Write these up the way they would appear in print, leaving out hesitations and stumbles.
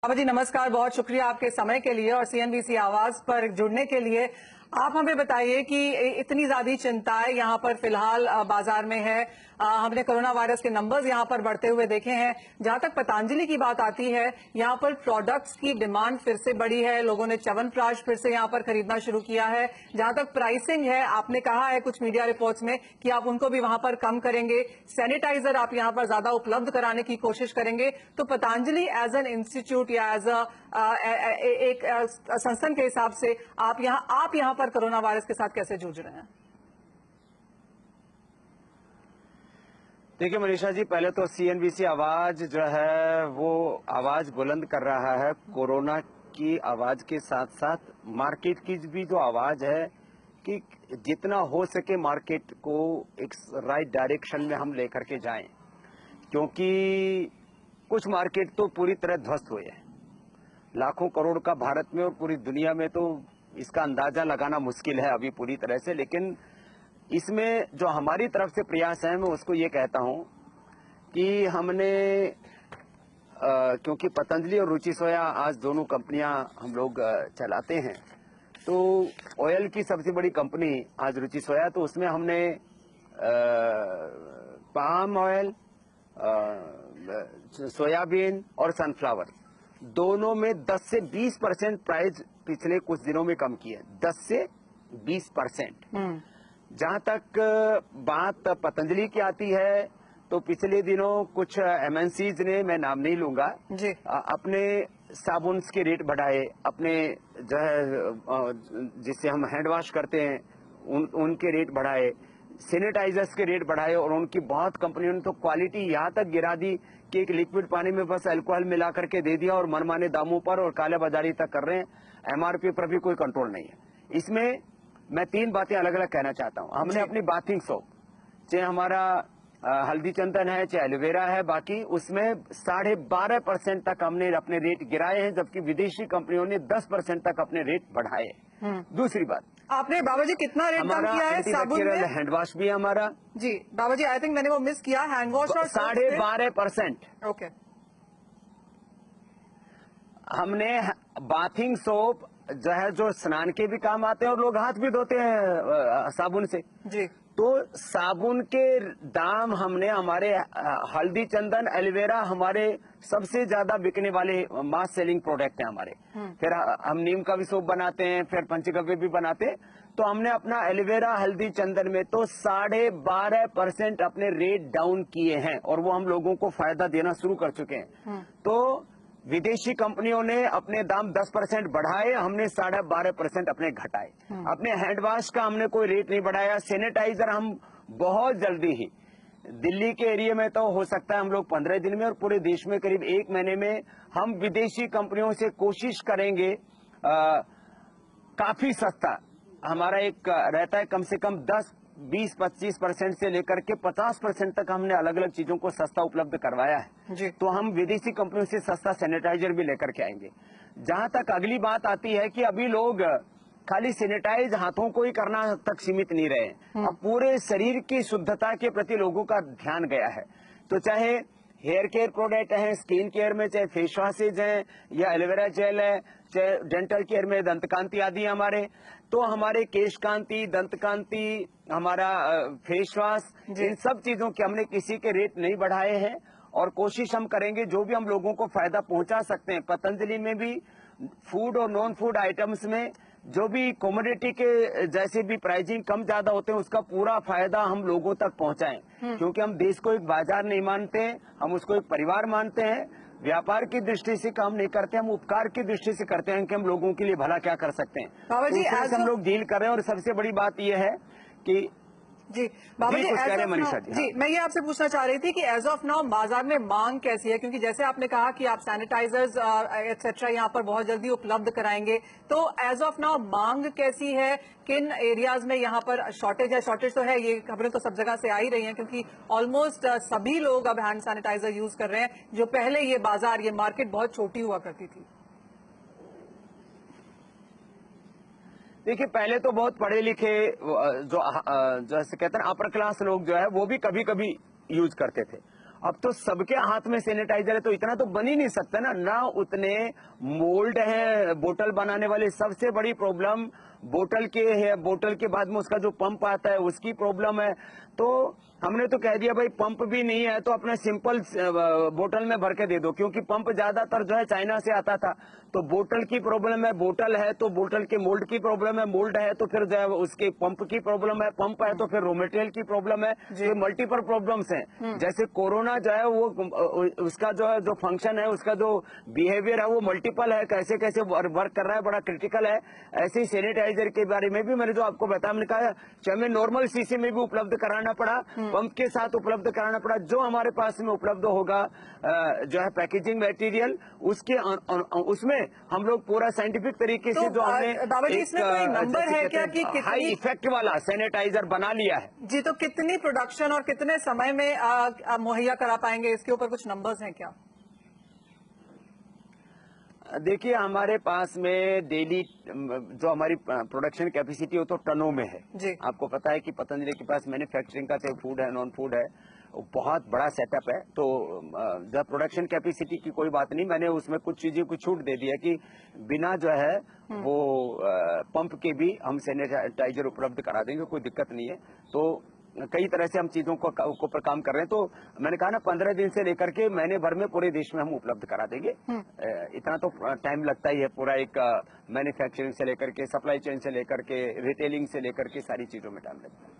बाबा जी नमस्कार, बहुत शुक्रिया आपके समय के लिए और सीएनबीसी आवाज पर जुड़ने के लिए। आप हमें बताइए कि इतनी ज्यादा चिंताएं यहाँ पर फिलहाल बाजार में है। हमने कोरोना वायरस के नंबर्स यहाँ पर बढ़ते हुए देखे हैं। जहां तक पतंजलि की बात आती है, यहाँ पर प्रोडक्ट्स की डिमांड फिर से बढ़ी है। लोगों ने च्यवनप्राश फिर से यहाँ पर खरीदना शुरू किया है। जहां तक प्राइसिंग है, आपने कहा है कुछ मीडिया रिपोर्ट्स में कि आप उनको भी वहां पर कम करेंगे। सैनिटाइजर आप यहाँ पर ज्यादा उपलब्ध कराने की कोशिश करेंगे। तो पतंजलि एज एन इंस्टीट्यूट या एज एक संस्थान के हिसाब से आप यहाँ पर कोरोना वायरस के साथ कैसे जूझ रहे हैं? देखिए मनीषा जी, पहले तो सीएनबीसी आवाज जो है वो आवाज बुलंद कर रहा है। कोरोना की आवाज के साथ साथ मार्केट की भी जो आवाज है कि जितना हो सके मार्केट को एक राइट डायरेक्शन में हम लेकर के जाएं, क्योंकि कुछ मार्केट तो पूरी तरह ध्वस्त हुए हैं। लाखों करोड़ का भारत में और पूरी दुनिया में तो इसका अंदाजा लगाना मुश्किल है अभी पूरी तरह से, लेकिन इसमें जो हमारी तरफ से प्रयास है मैं उसको ये कहता हूं कि हमने क्योंकि पतंजलि और रुचि सोया आज दोनों कंपनियां हम लोग चलाते हैं, तो ऑयल की सबसे बड़ी कंपनी आज रुचि सोया, तो उसमें हमने पाम ऑयल, सोयाबीन और सनफ्लावर दोनों में 10 से 20% प्राइस पिछले कुछ दिनों में कम की है। 10 से 20%। जहां तक बात पतंजलि की आती है तो पिछले दिनों कुछ एमएनसीज ने, मैं नाम नहीं लूंगा जी, अपने साबुन के रेट बढ़ाए, अपने जो है जिससे हम हैंड वॉश करते हैं उनके रेट बढ़ाए, सैनिटाइजर्स के रेट बढ़ाए, और उनकी बहुत कंपनियों ने तो क्वालिटी यहाँ तक गिरा दी कि एक लिक्विड पानी में बस अल्कोहल मिला करके दे दिया और मनमाने दामों पर और काले बाजारी तक कर रहे हैं। एमआरपी पर भी कोई कंट्रोल नहीं है। इसमें मैं 3 बातें अलग अलग कहना चाहता हूँ। हमने अपनी बाथिंग सोप, चाहे हमारा हल्दी चंदन है, चाहे एलोवेरा है, बाकी उसमें 12.5% तक हमने अपने रेट गिराए हैं, जबकि विदेशी कंपनियों ने 10% तक अपने रेट बढ़ाए। दूसरी बात, आपने बाबा जी कितना रेट कम किया है साबुन में? हैंड वॉश भी हमारा जी बाबा जी, आई थिंक मैंने वो मिस किया, हैंड वॉश और 12.5%। ओके। हमने बाथिंग सोप जो है, जो स्नान के भी काम आते हैं और लोग हाथ भी धोते हैं साबुन से जी, तो साबुन के दाम हमने हमारे हल्दी चंदन एलोवेरा हमारे सबसे ज्यादा बिकने वाले मास सेलिंग प्रोडक्ट हैं हमारे। फिर हम नीम का भी सोप बनाते हैं, फिर पंचगव्य भी बनाते हैं। तो हमने अपना एलोवेरा हल्दी चंदन में तो 12.5% अपने रेट डाउन किए हैं और वो हम लोगों को फायदा देना शुरू कर चुके हैं। तो विदेशी कंपनियों ने अपने दाम 10% बढ़ाए, हमने 12.5% अपने घटाए। अपने हैंड वॉश का हमने कोई रेट नहीं बढ़ाया। सैनिटाइजर हम बहुत जल्दी ही, दिल्ली के एरिया में तो हो सकता है हम लोग 15 दिन में, और पूरे देश में करीब 1 महीने में हम विदेशी कंपनियों से कोशिश करेंगे काफी सस्ता हमारा एक रहता है, कम से कम 10, 20, 25% से लेकर के 50% तक हमने अलग अलग चीजों को सस्ता उपलब्ध करवाया है जी। तो हम विदेशी कंपनियों से सस्ता सैनिटाइजर भी लेकर के आएंगे। जहां तक अगली बात आती है कि अभी लोग खाली सैनिटाइज हाथों को ही करना तक सीमित नहीं रहे, अब पूरे शरीर की शुद्धता के प्रति लोगों का ध्यान गया है। तो चाहे हेयर केयर प्रोडक्ट है, स्किन केयर में चाहे फेस वॉशेज है या एलोवेरा जेल है, चाहे डेंटल केयर में दंत कांति आदि हमारे, तो हमारे केश कांति, दंत कांति, हमारा फेस वॉश, इन सब चीजों के हमने किसी के रेट नहीं बढ़ाए हैं और कोशिश हम करेंगे जो भी हम लोगों को फायदा पहुंचा सकते हैं। पतंजलि में भी फूड और नॉन फूड आइटम्स में जो भी कमोडिटी के जैसे भी प्राइसिंग कम ज्यादा होते हैं उसका पूरा फायदा हम लोगों तक पहुंचाएं, क्योंकि हम देश को एक बाजार नहीं मानते, हम उसको एक परिवार मानते हैं। व्यापार की दृष्टि से काम नहीं करते, हम उपकार की दृष्टि से करते हैं कि हम लोगों के लिए भला क्या कर सकते हैं। बाबा जी तो हम लोग डील कर रहे हैं। और सबसे बड़ी बात यह है कि जी बाबा जी, मनीषा जी, मैं ये आपसे पूछना चाह रही थी कि एज ऑफ नाउ बाजार में मांग कैसी है, क्योंकि जैसे आपने कहा कि आप सैनिटाइजर्स एक्सेट्रा यहाँ पर बहुत जल्दी उपलब्ध कराएंगे, तो एज ऑफ नाउ मांग कैसी है? किन एरियाज में यहाँ पर शॉर्टेज है? शॉर्टेज तो है, ये खबरें तो सब जगह से आ ही रही हैं, क्योंकि ऑलमोस्ट सभी लोग अब हैंड सैनिटाइजर यूज कर रहे हैं, जो पहले ये बाजार, ये मार्केट बहुत छोटी हुआ करती थी। देखिए, पहले तो बहुत पढ़े लिखे जो जैसे कहते हैं अपर क्लास लोग जो है वो भी कभी कभी यूज करते थे, अब तो सबके हाथ में सैनिटाइजर है, तो इतना तो बन ही नहीं सकता ना उतने मोल्ड है बोतल बनाने वाले। सबसे बड़ी प्रॉब्लम बोतल के है, बोतल के बाद में उसका जो पंप आता है उसकी प्रॉब्लम है। तो हमने तो कह दिया भाई पंप भी नहीं है तो अपना सिंपल बोतल में भर के दे दो, क्योंकि पंप ज्यादातर जो है चाइना से आता था। तो बोतल की प्रॉब्लम है, बोतल है तो बोतल के मोल्ड की प्रॉब्लम है, मोल्ड है तो फिर जो है उसके पंप की प्रॉब्लम है, पंप है तो फिर रॉ मटेरियल की प्रॉब्लम है। तो मल्टीपल प्रॉब्लम्स हैं। जैसे कोरोना जो है वो उसका जो है जो फंक्शन है, उसका जो बिहेवियर है वो मल्टीपल है, कैसे कैसे वर्क कर रहा है, बड़ा क्रिटिकल है। ऐसे ही सैनिटाइजर के बारे में भी मैंने जो आपको बताया, मैंने कहा चाहे हमें नॉर्मल शीशे में भी उपलब्ध कराना पड़ा, पंप के साथ उपलब्ध कराना पड़ा, जो हमारे पास में उपलब्ध होगा जो है पैकेजिंग मटेरियल उसके उसमें हम लोग पूरा साइंटिफिक तरीके से जो हमने बाबा जी इसमें कोई नंबर है क्या कि हाई इफेक्ट वाला सैनिटाइजर बना लिया है? जी, तो कितनी प्रोडक्शन और कितने समय में मुहैया करा पाएंगे, इसके ऊपर कुछ नंबर्स हैं क्या? देखिए हमारे पास में डेली जो हमारी प्रोडक्शन कैपेसिटी हो तो टनों में है जी। आपको पता है कि पतंजलि के पास मैन्युफैक्चरिंग का चाहे फूड है नॉन फूड है बहुत बड़ा सेटअप है। तो जब प्रोडक्शन कैपेसिटी की कोई बात नहीं, मैंने उसमें कुछ चीजें को छूट दे दिया कि बिना जो है वो पंप के भी हम सैनिटाइजर उपलब्ध करा देंगे, कोई दिक्कत नहीं है। तो कई तरह से हम चीजों को ऊपर काम कर रहे हैं। तो मैंने कहा ना 15 दिन से लेकर के महीने भर में पूरे देश में हम उपलब्ध करा देंगे। इतना तो टाइम लगता ही है, पूरा एक मैन्युफैक्चरिंग से लेकर के सप्लाई चेन से लेकर के रिटेलिंग से लेकर के सारी चीजों में टाइम लगता है।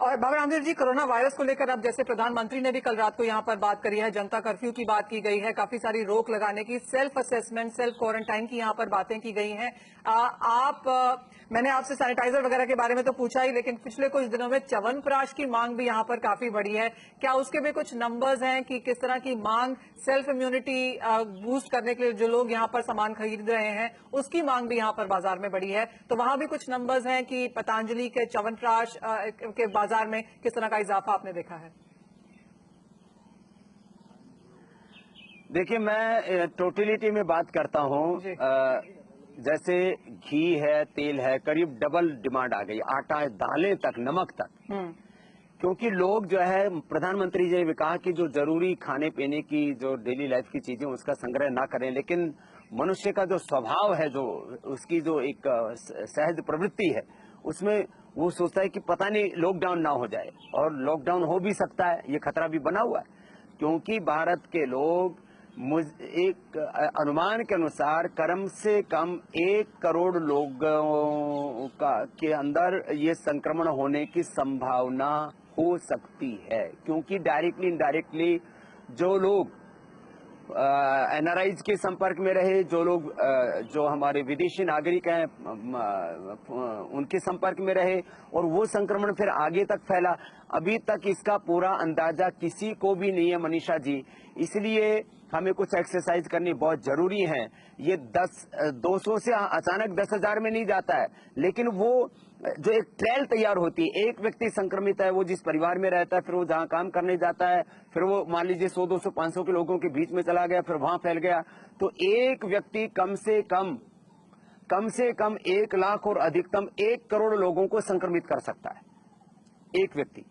और बाबा रामदेव जी, कोरोना वायरस को लेकर अब जैसे प्रधानमंत्री ने भी कल रात को यहाँ पर बात करी है, जनता कर्फ्यू की बात की गई है, काफी सारी रोक लगाने की, सेल्फ असेसमेंट, सेल्फ क्वारंटाइन की यहाँ पर बातें की गई हैं। मैंने आपसे सैनिटाइजर वगैरह के बारे में तो पूछा ही, लेकिन पिछले कुछ दिनों में च्यवनप्राश की मांग भी यहाँ पर काफी बढ़ी है। क्या उसके भी कुछ नंबर्स हैं कि किस तरह की मांग सेल्फ इम्यूनिटी बूस्ट करने के लिए जो लोग यहाँ पर सामान खरीद रहे हैं उसकी मांग भी यहाँ पर बाजार में बढ़ी है? तो वहां भी कुछ नंबर्स हैं कि पतंजलि के च्यवनप्राश के बाजार में किस तरह का इजाफा आपने देखा है? देखिए मैं टोटलिटी में बात करता हूँ। जैसे घी है, तेल है, करीब डबल डिमांड आ गई, आटा, दालें तक, नमक तक। क्योंकि लोग जो है, प्रधानमंत्री जी ने कहा कि जो जरूरी खाने पीने की जो डेली लाइफ की चीजें उसका संग्रह ना करें, लेकिन मनुष्य का जो स्वभाव है, जो उसकी जो एक सहज प्रवृत्ति है, उसमें वो सोचता है कि पता नहीं लॉकडाउन ना हो जाए, और लॉकडाउन हो भी सकता है, ये खतरा भी बना हुआ है। क्योंकि भारत के लोग एक अनुमान के अनुसार कम से कम 1 करोड़ लोगों के अंदर ये संक्रमण होने की संभावना हो सकती है। क्योंकि डायरेक्टली इनडायरेक्टली जो लोग एनआरआईज के संपर्क में रहे, जो लोग जो हमारे विदेशी नागरिक हैं उनके संपर्क में रहे, और वो संक्रमण फिर आगे तक फैला। अभी तक इसका पूरा अंदाजा किसी को भी नहीं है मनीषा जी, इसलिए हमें कुछ एक्सरसाइज करनी बहुत जरूरी है। ये 200 से अचानक 10,000 में नहीं जाता है, लेकिन वो जो एक ट्रेल तैयार होती है, एक व्यक्ति संक्रमित है, वो जिस परिवार में रहता है, फिर वो जहां काम करने जाता है, फिर वो मान लीजिए 100, 200, 500 के लोगों के बीच में चला गया, फिर वहां फैल गया। तो एक व्यक्ति कम से कम 1 लाख और अधिकतम 1 करोड़ लोगों को संक्रमित कर सकता है, एक व्यक्ति।